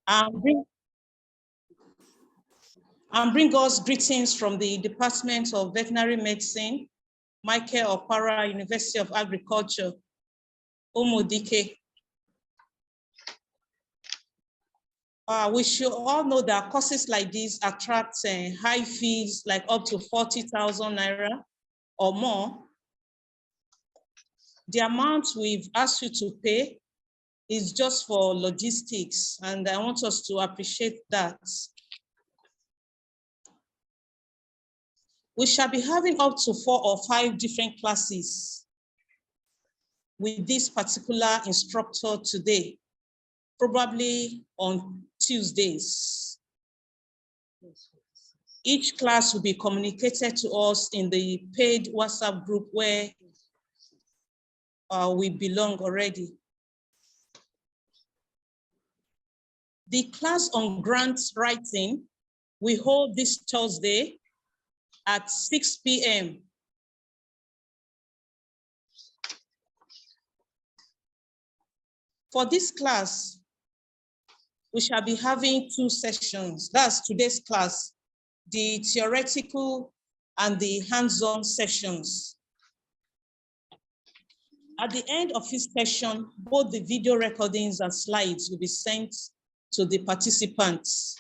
and bring us greetings from the Department of Veterinary Medicine, Michael Okpara, University of Agriculture, Umudike. We should all know that courses like this attract high fees, like up to 40,000 Naira or more. The amount we've asked you to pay is just for logistics, and I want us to appreciate that. We shall be having up to 4 or 5 different classes with this particular instructor today, probably on Tuesdays. Each class will be communicated to us in the paid WhatsApp group where we belong already. The class on grant writing we hold this Thursday at 6 p.m. For this class, we shall be having 2 sessions. That's today's class, the theoretical and the hands-on sessions. At the end of each session, both the video recordings and slides will be sent to the participants.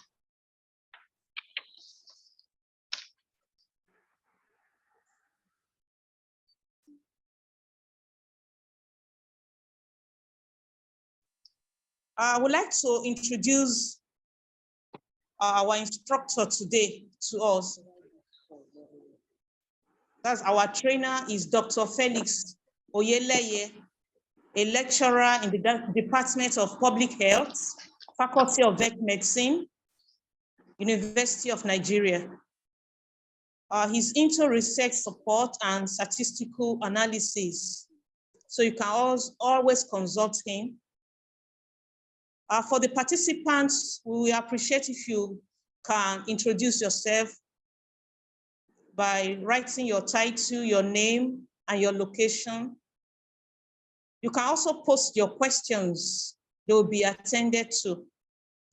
I would like to introduce our instructor today to us. That's our trainer is Dr. Felix Oyeleye, a lecturer in the Department of Public Health, Faculty of Vet Medicine, University of Nigeria. He's into research support and statistical analysis. So you can always consult him. For the participants, we appreciate if you can introduce yourself by writing your title, your name, and your location. You can also post your questions. They will be attended to.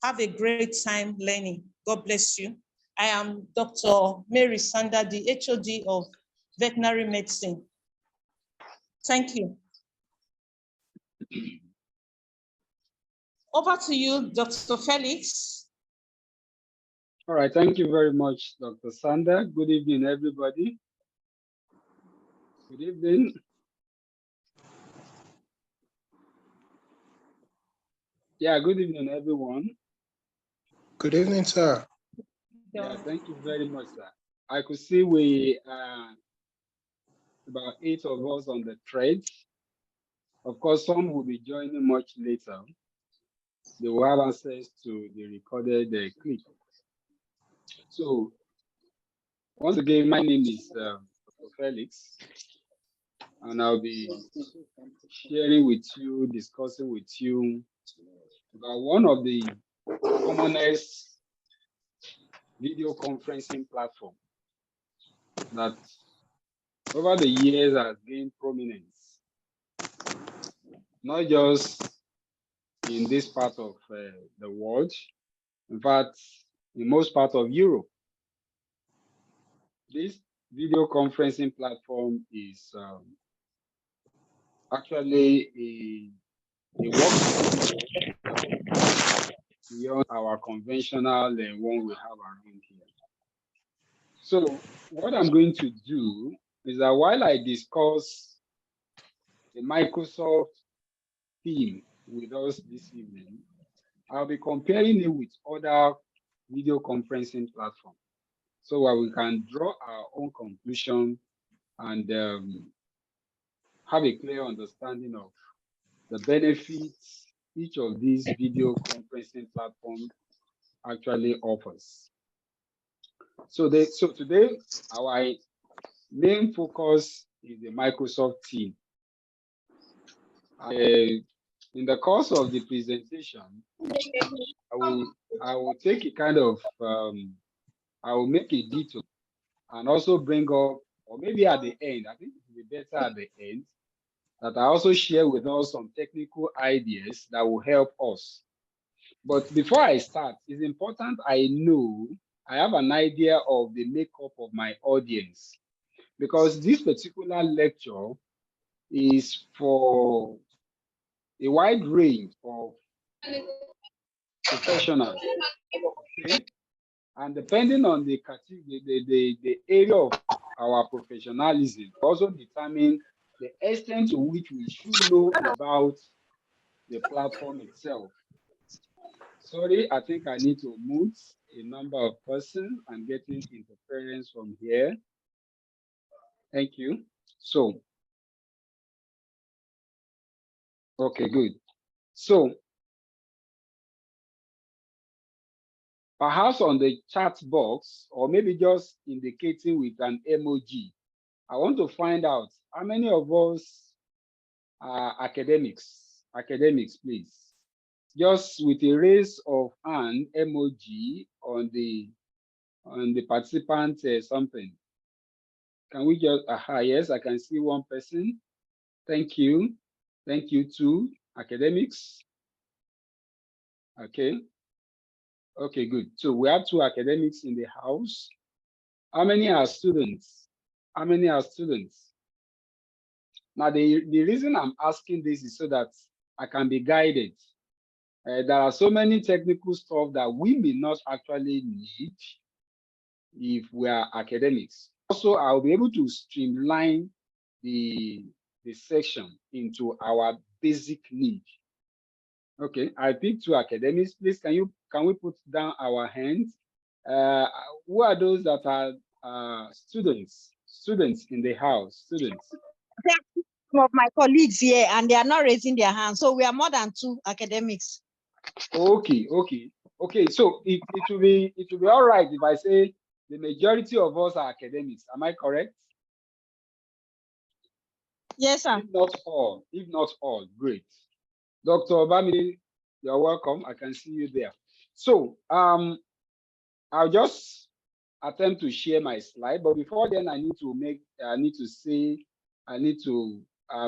Have a great time learning. God bless you. I am Dr. Mary Sander, the HOD of Veterinary Medicine. Thank you. Over to you, Dr. Felix. All right, thank you very much, Dr. Sander. Good evening, everybody. Good evening. Yeah, good evening, everyone. Good evening, sir. Yeah, thank you very much, sir. I could see we about 8 of us on the thread. Of course, some will be joining much later. They will have access to the recorded clip. So, once again, my name is Dr. Felix, and I'll be sharing with you, discussing with you about one of the commonest video conferencing platform that over the years has gained prominence, not just in this part of the world, in fact, in most parts of Europe. This video conferencing platform is actually a work beyond our conventional one we have around here. So what I'm going to do is that while I discuss the Microsoft theme with us this evening, I'll be comparing it with other video conferencing platforms so that we can draw our own conclusion and have a clear understanding of the benefits each of these video conferencing platforms actually offers. So today, our main focus is the Microsoft team. In the course of the presentation, I will take a kind of, I will make a detour and also bring up, or maybe at the end, I think it will be better at the end, that I also share with us some technical ideas that will help us But before I start, it's important I have an idea of the makeup of my audience, because this particular lecture is for a wide range of professionals. Okay, and depending on the category, the area of our professionalism, also determine the extent to which we should know about the platform itself. Sorry, I think I need to mute a number of persons. I'm getting interference from here. Thank you. So, okay, good. So, perhaps on the chat box, or maybe just indicating with an emoji, I want to find out how many of us are academics. Academics, please. Just with a raise of hand emoji on the participant something. Can we just, yes, I can see one person. Thank you. Thank you too, academics. Okay. Okay, good. So we have 2 academics in the house. How many are students? How many are students? Now, the reason I'm asking this is so that I can be guided. There are so many technical stuff that we may not actually need if we are academics. Also, I'll be able to streamline the section into our basic need. Okay, I picked 2 academics. Please, can we put down our hands? Who are those that are students in the house? Students. Some of my colleagues here, and they are not raising their hands. So we are more than 2 academics. Okay. So it will be all right if I say the majority of us are academics. Am I correct? Yes, sir. If not all, great. Dr. Obami, you're welcome. I can see you there. So I'll just attempt to share my slide, but before then, I need to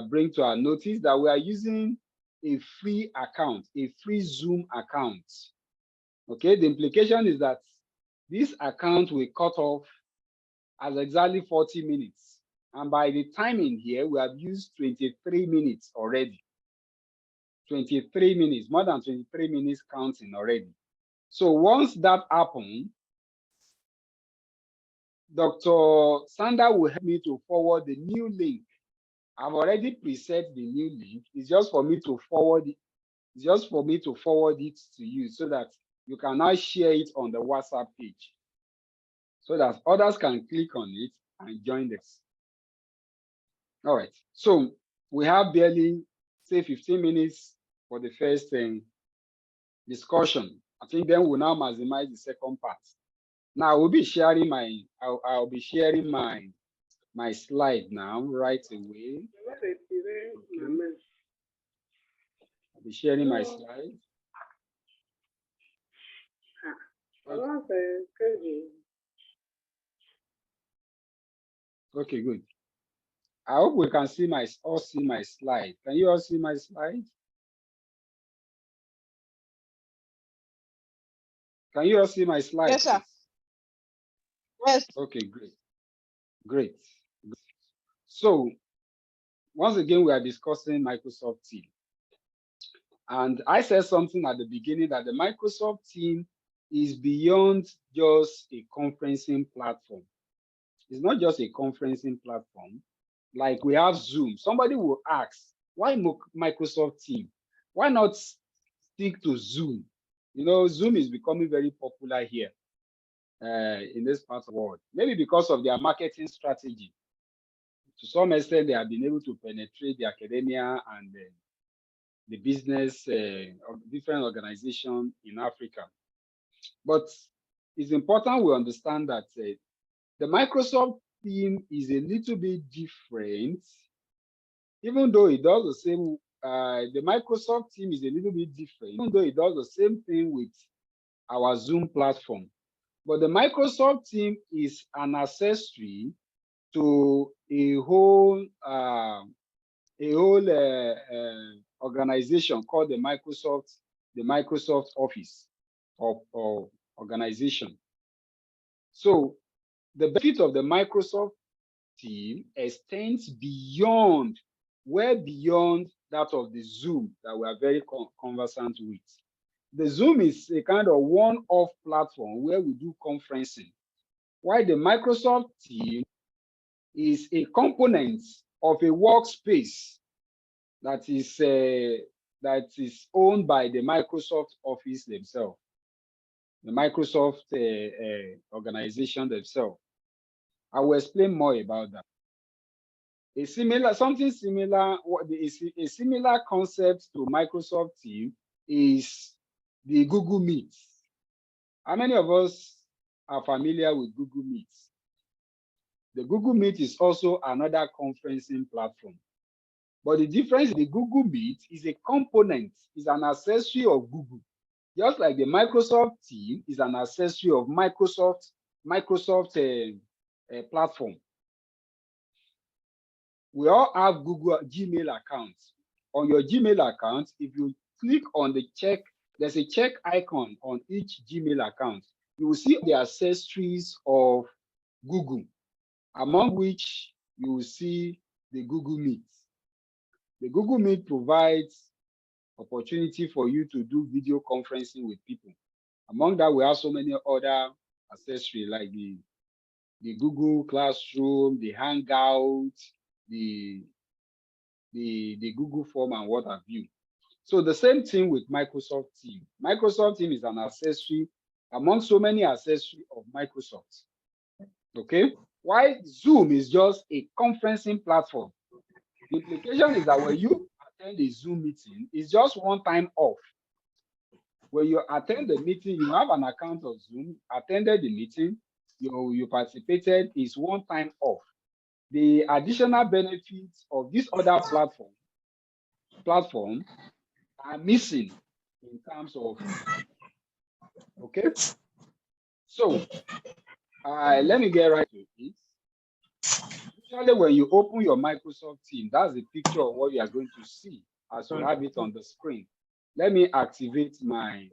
bring to our notice that we are using a free account, a free Zoom account. Okay, the implication is that this account will cut off at exactly 40 minutes. And by the time in here, we have used 23 minutes already. 23 minutes, more than 23 minutes counting already. So once that happens, Dr. Sandra will help me to forward the new link. I've already preset the new link. It's just for me to forward it. It's just for me to forward it to you so that you can now share it on the WhatsApp page so that others can click on it and join this. All right. So we have barely, say, 15 minutes for the first discussion. I think then we'll now maximize the second part. Now I'll be sharing I'll be sharing my slide now right away. Okay. I'll be sharing my slide. Okay, good. I hope we can all see my slide. Can you all see my slide? Can you all see my slide? Yes, sir. Yes. Okay, great. So once again, we are discussing Microsoft Teams. And I said something at the beginning that the Microsoft Teams is beyond just a conferencing platform. It's not just a conferencing platform. Like we have Zoom. Somebody will ask, why Microsoft Teams? Why not stick to Zoom? You know, Zoom is becoming very popular here in this part of the world. Maybe because of their marketing strategy. To some extent, they have been able to penetrate the academia and the business of different organizations in Africa. But it's important we understand that the Microsoft Teams is a little bit different, even though it does the same. The Microsoft Teams is a little bit different, even though it does the same thing with our Zoom platform. But the Microsoft Teams is an accessory to a whole organization called the Microsoft the Microsoft Office or organization. So the benefit of the Microsoft team extends beyond, way beyond that of the Zoom that we are very conversant with. The Zoom is a kind of one-off platform where we do conferencing, while the Microsoft team is a component of a workspace that is owned by the Microsoft Office themselves, the Microsoft organization themselves. I will explain more about that. A similar concept to Microsoft Teams is the Google Meet. How many of us are familiar with Google Meet? The Google Meet is also another conferencing platform. But the difference in the Google Meet is a component, is an accessory of Google. Just like the Microsoft team is an accessory of Microsoft platform. We all have Google Gmail accounts. On your Gmail account, if you click on the check, there's a check icon on each Gmail account. You will see the accessories of Google, among which you will see the Google Meet. The Google Meet provides opportunity for you to do video conferencing with people. Among that, we have so many other accessories like the Google Classroom, the Hangout, the Google Form, and what have you. So the same thing with Microsoft Teams. Microsoft Teams is an accessory among so many accessories of Microsoft. Okay, while Zoom is just a conferencing platform. The implication is that when you attend a Zoom meeting, it's just one time off. When you attend the meeting, you have an account of Zoom, attended the meeting, you participated, is one time off. The additional benefits of this other platform are missing in terms of, okay? So let me get right to it. Usually when you open your Microsoft Teams, that's the picture of what you are going to see as you have it on the screen. Let me activate my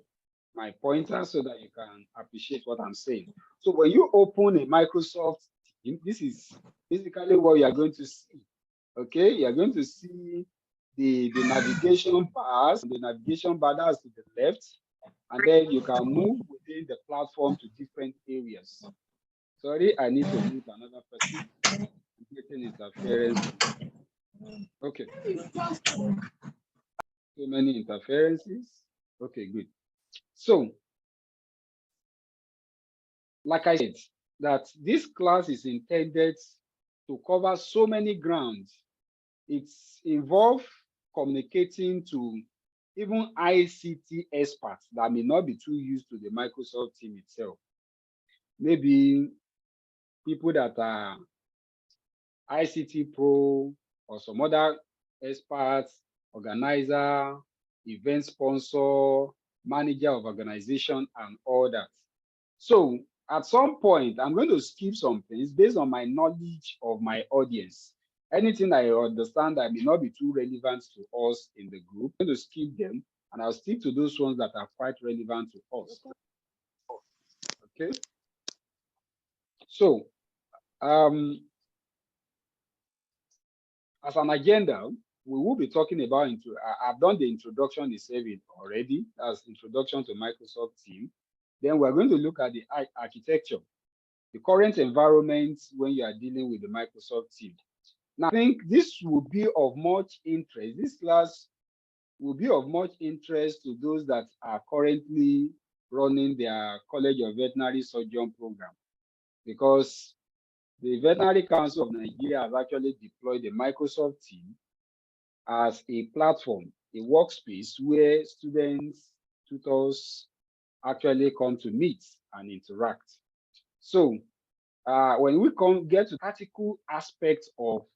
pointer so that you can appreciate what I'm saying. So when you open a Microsoft Teams, this is basically what you are going to see. Okay, you are going to see the navigation bars, the navigation bar that's to the left, and then you can move within the platform to different areas. Sorry, I need to mute another person. I'm getting interference. Okay. So many interferences. Okay, good. So, like I said, that this class is intended to cover so many grounds. It's involved communicating to even ICT experts that may not be too used to the Microsoft team itself. Maybe people that are ICT pro or some other experts, organizer, event sponsor, manager of organization, and all that. So at some point, I'm going to skip some things based on my knowledge of my audience. Anything I understand that may not be too relevant to us in the group, I'm going to skip them, and I'll stick to those ones that are quite relevant to us. Okay. So, as an agenda, we will be talking about, I've done the introduction itself already, as introduction to Microsoft Teams. Then we're going to look at the architecture, the current environment when you are dealing with the Microsoft Teams. Now, I think this will be of much interest. This class will be of much interest to those that are currently running their College of Veterinary Surgeon program, because the Veterinary Council of Nigeria has actually deployed the Microsoft Teams as a platform, a workspace where students, tutors actually come to meet and interact. So when we get to practical aspects of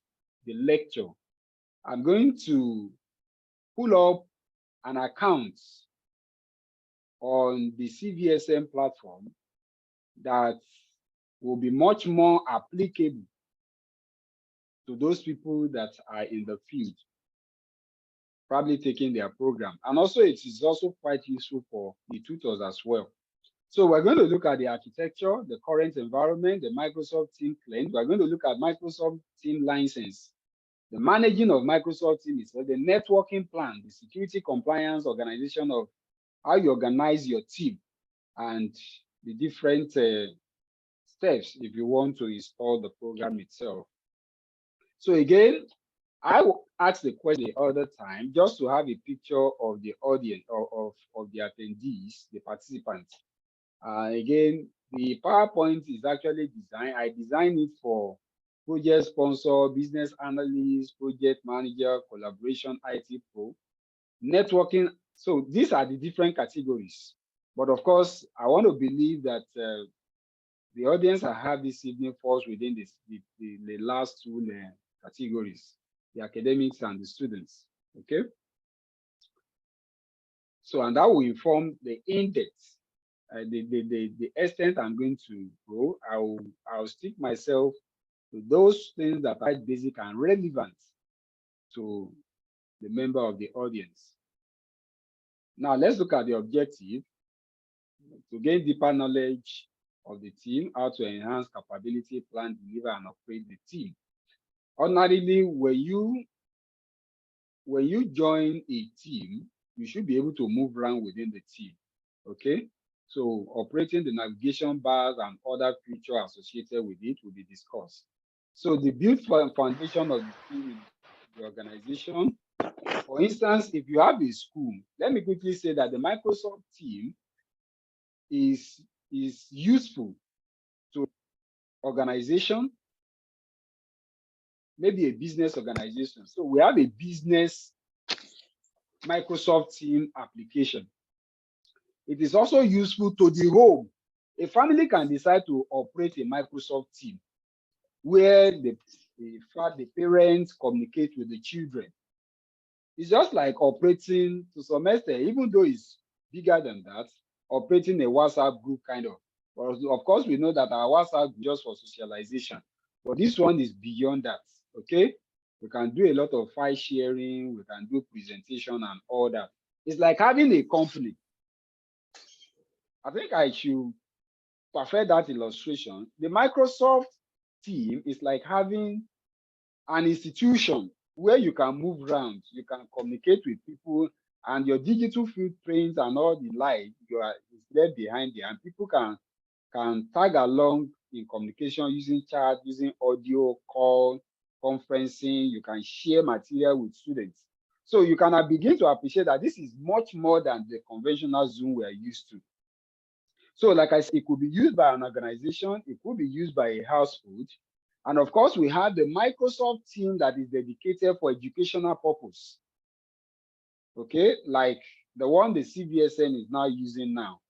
the lecture, I'm going to pull up an account on the CVSM platform that will be much more applicable to those people that are in the field. probably taking their program. And also it is also quite useful for the tutors as well. So we're going to look at the architecture, the current environment, the Microsoft Team claim. We're going to look at Microsoft Team license, the managing of Microsoft Team itself, the networking plan, the security compliance organization of how you organize your team, and the different steps if you want to install the program itself. So again, I will ask the question the other time just to have a picture of the audience of the attendees, the participants. Again, the PowerPoint is actually designed. I designed it for project sponsor, business analyst, project manager, collaboration, IT pro, networking. So these are the different categories. But of course, I want to believe that the audience I have this evening falls within the last two categories, the academics and the students. Okay. So, and that will inform the index. The extent I'm going to go, I'll stick myself to those things that are basic and relevant to the member of the audience. Now let's look at the objective: to gain deeper knowledge of the team, how to enhance capability, plan, deliver, and operate the team. Ordinarily, when you join a team, you should be able to move around within the team. Okay. So operating the navigation bars and other features associated with it will be discussed. So the build foundation of the team is the organization. For instance, if you have a school, let me quickly say that the Microsoft team is useful to organization, maybe a business organization. So we have a business Microsoft team application. It is also useful to the home. A family can decide to operate a Microsoft team where the parents communicate with the children. It's just like operating, to some extent, even though it's bigger than that, operating a WhatsApp group kind of. Of course, we know that our WhatsApp group is just for socialization, but this one is beyond that. Okay, we can do a lot of file sharing, we can do presentation and all that. It's like having a company. I think I should perfect that illustration. The Microsoft team is like having an institution where you can move around, you can communicate with people, and your digital footprint and all the like is there behind there, and people can tag along in communication using chat, using audio, call, conferencing. You can share material with students. So you can begin to appreciate that this is much more than the conventional Zoom we are used to. So like I said, it could be used by an organization, it could be used by a household. And of course, we have the Microsoft team that is dedicated for educational purpose. Okay, like the one the CVSN is now using now.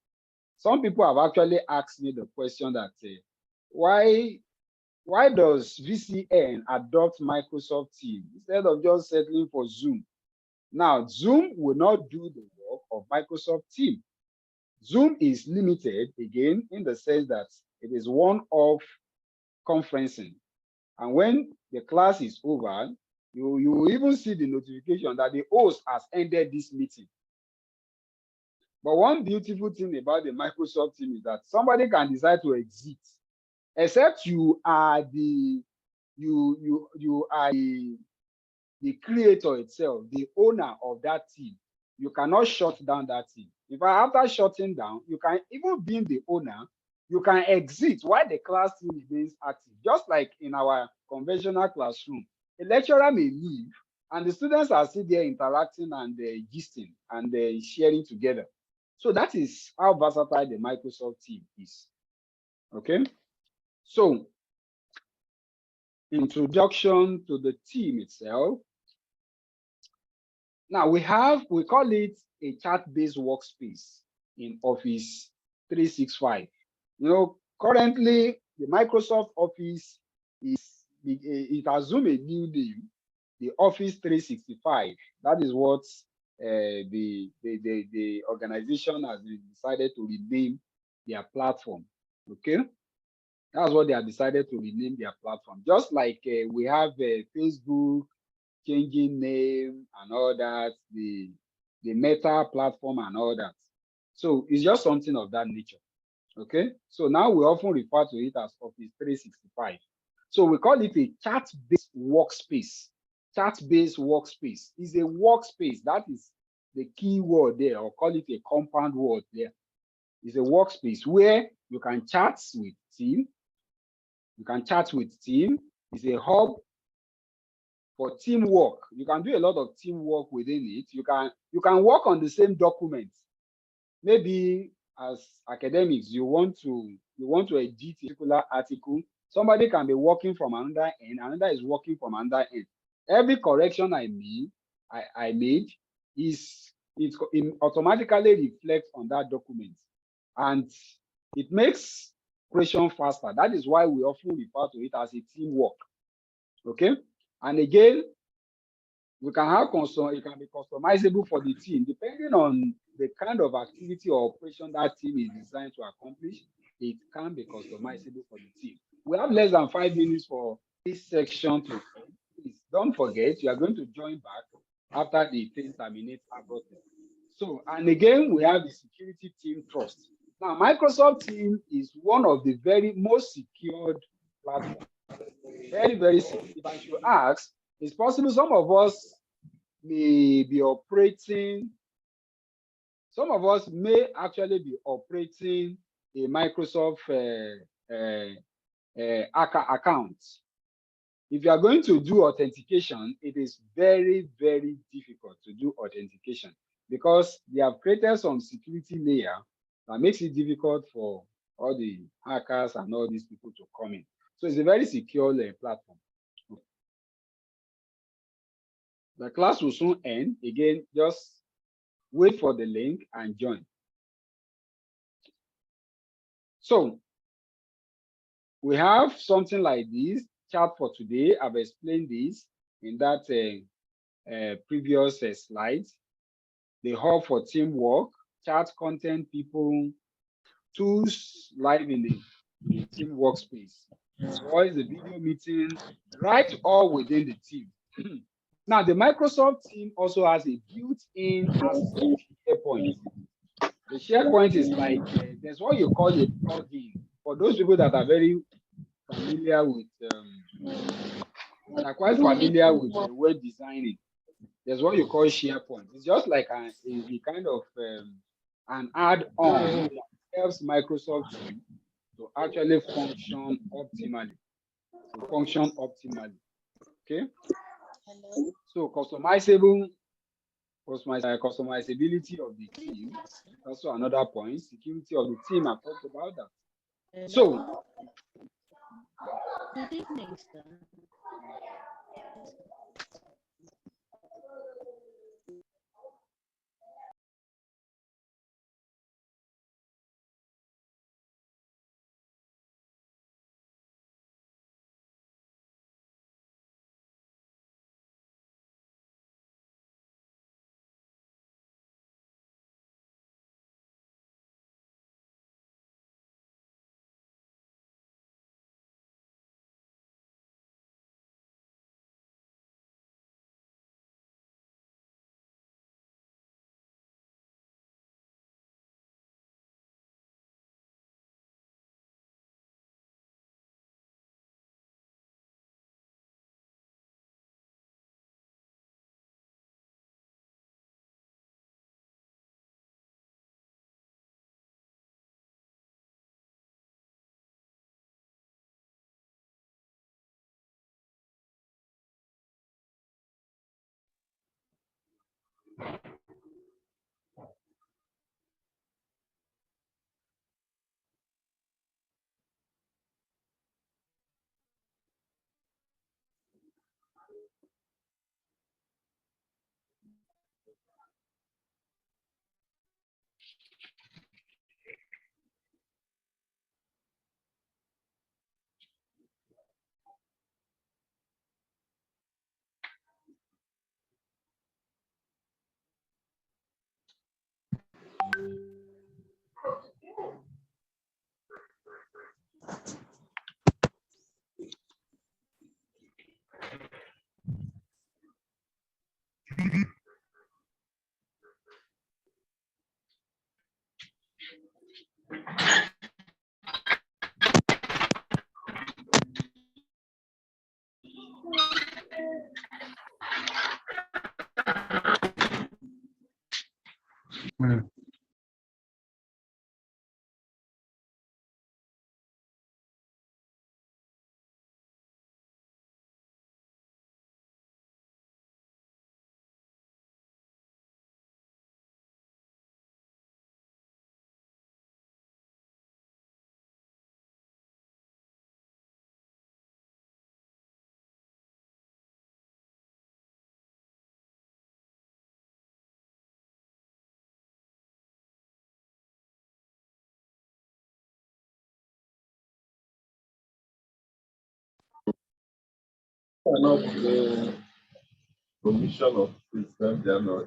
Some people have actually asked me the question that why does VCN adopt Microsoft Team instead of just settling for Zoom? Now, Zoom will not do the work of Microsoft Team. Zoom is limited again in the sense that it is one-off conferencing. And when the class is over, you will even see the notification that the host has ended this meeting. But one beautiful thing about the Microsoft team is that somebody can decide to exit, except you are the creator itself, the owner of that team. You cannot shut down that team. In fact, after shutting down, you can, even being the owner, you can exit while the class team remains active. Just like in our conventional classroom, a lecturer may leave and the students are still there interacting and gisting and sharing together. So that is how versatile the Microsoft team is. Okay. So introduction to the team itself. Now we call it a chat-based workspace in Office 365. You know, currently the Microsoft Office it assumed a new name, the Office 365. That is what the organization has decided to rename their platform. Okay, that's what they have decided to rename their platform. Just like we have Facebook, changing name and all that, the Meta platform and all that. So it's just something of that nature. Okay. So now we often refer to it as Office 365. So we call it a chat-based workspace. Chat-based workspace is a workspace. That is the key word there, or call it a compound word there. It's a workspace where you can chat with team. You can chat with team. It's a hub for teamwork. You can do a lot of teamwork within it. You can work on the same document. Maybe as academics, you want to edit a particular article. Somebody can be working from another end, another is working from another end. Every correction I made it automatically reflects on that document, and it makes creation faster. That is why we often refer to it as a teamwork. Okay, and again, we can have it can be customizable for the team depending on the kind of activity or operation that team is designed to accomplish. It can be customizable for the team. We have less than 5 minutes for this section to end. Please don't forget you are going to join back after the thing terminates abruptly. So, and again, we have the security team trust. Now, Microsoft Team is one of the very most secured platforms. Very, very secure. If I should ask, it's possible some of us may be operating, some of us may actually be operating a Microsoft account. If you are going to do authentication, it is very, very difficult to do authentication because they have created some security layer that makes it difficult for all the hackers and all these people to come in. So it's a very secure platform. The class will soon end. Again, just wait for the link and join. So we have something like this chat for today. I've explained this in that previous slide. The hub for teamwork, chat content, people, tools live in the team workspace, voice, the video meeting, right all within the team. Now, the Microsoft team also has a built-in SharePoint. The SharePoint is like, there's what you call a plugin. For those people that are very familiar with, are quite familiar with web designing, there's what you call SharePoint. It's just like a kind of an add-on that helps Microsoft team to actually function optimally. Okay. So customizability of the team, also another point. Security of the team, I talked about that. So good evening, sir. The Commission of System January.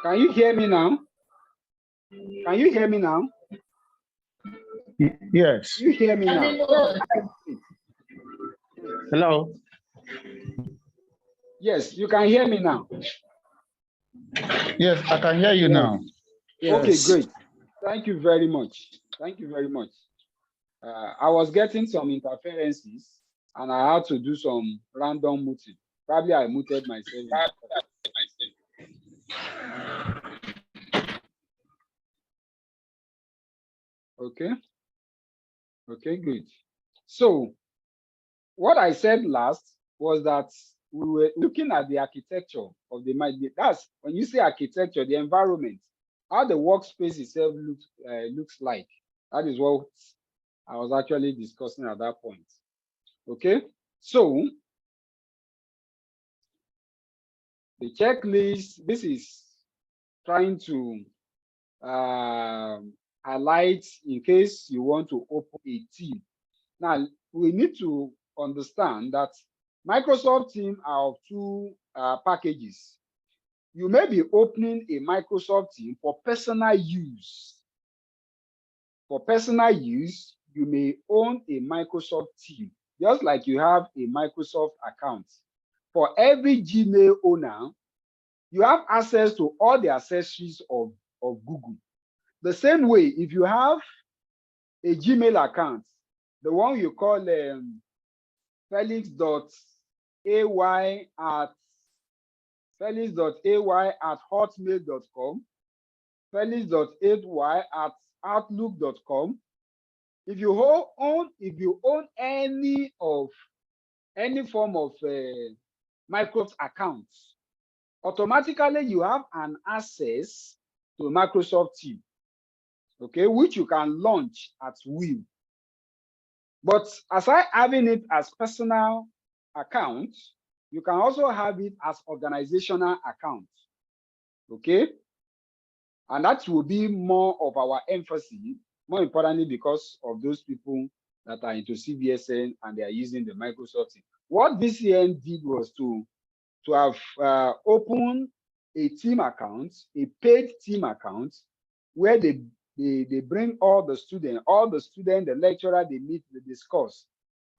Can you hear me now? Can you hear me now? Yes. You hear me now? Hello. Yes, you can hear me now. Yes, I can hear you now. Okay, Yes. great. Thank you very much. Thank you very much. I was getting some interferences and I had to do some random muting. Probably I muted myself. Okay. Okay, good. So what I said last was that we were looking at the architecture of the mind. That's when you say architecture, the environment, how the workspace itself looks like. That is what I was actually discussing at that point. Okay, so the checklist, this is trying to highlight in case you want to open a team. Now, we need to understand that Microsoft Teams are of two packages. You may be opening a Microsoft Team for personal use. For personal use, you may own a Microsoft Team, just like you have a Microsoft account. For every Gmail owner, you have access to all the accessories of Google. The same way, if you have a Gmail account, the one you call felix.ay at hotmail.com, felix.ay at outlook.com. If you own any form of Microsoft accounts, automatically you have an access to Microsoft Teams, okay, which you can launch at will. But aside having it as personal account, you can also have it as organizational account, okay? And that will be more of our emphasis, more importantly, because of those people that are into CVSN and they are using the Microsoft Teams. What VCN did was to have opened a team account, a paid team account, where they bring all the students, the lecturer, they meet, they discuss,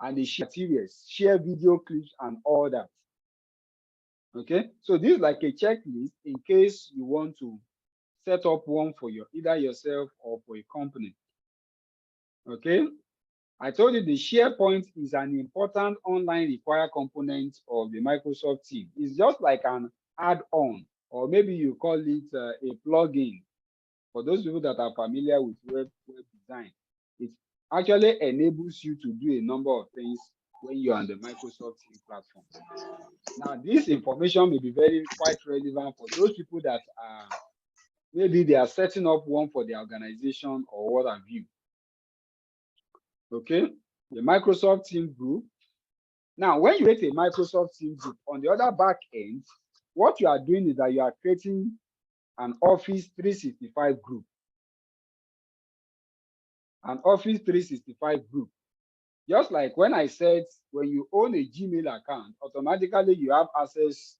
and they share materials, share video clips and all that. Okay, so this is like a checklist in case you want to set up one for either yourself or for a company. Okay, I told you the SharePoint is an important online required component of the Microsoft Teams. It's just like an add-on, or maybe you call it a plugin. For those people that are familiar with web design, it actually enables you to do a number of things when you're on the Microsoft Teams platform. Now, this information may be quite relevant for those people that are, maybe they are setting up one for their organization or what have you. Okay, the Microsoft Teams group. Now, when you create a Microsoft Teams group, on the other back end, what you are doing is that you are creating an Office 365 group. an Office 365 group. Just like when I said, when you own a Gmail account, automatically you have access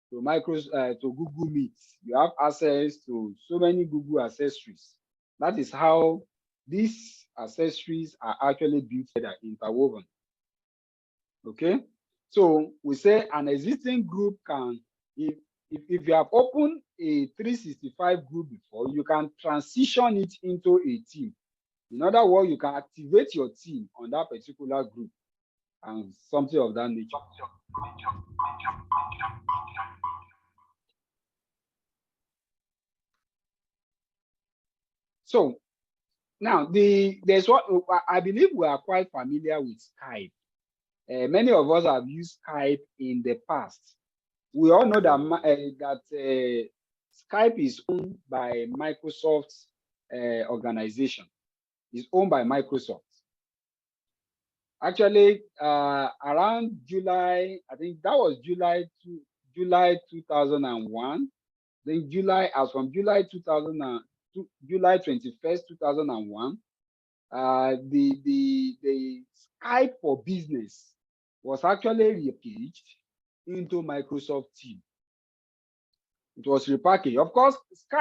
to to Google Meet. You have access to so many Google accessories. That is how these accessories are actually built together, interwoven. Okay, so we say an existing group can, if you have opened a 365 group before, you can transition it into a team. In other words, you can activate your team on that particular group and something of that nature. So now there's what I believe we are quite familiar with Skype. Many of us have used Skype in the past. We all know that Skype is owned by Microsoft's organization. It's owned by Microsoft. Actually, around July, I think that was July 2001. Then as from July July 21st, 2001, the Skype for Business was actually repackaged into Microsoft Teams. It was repackaged. Of course, Skype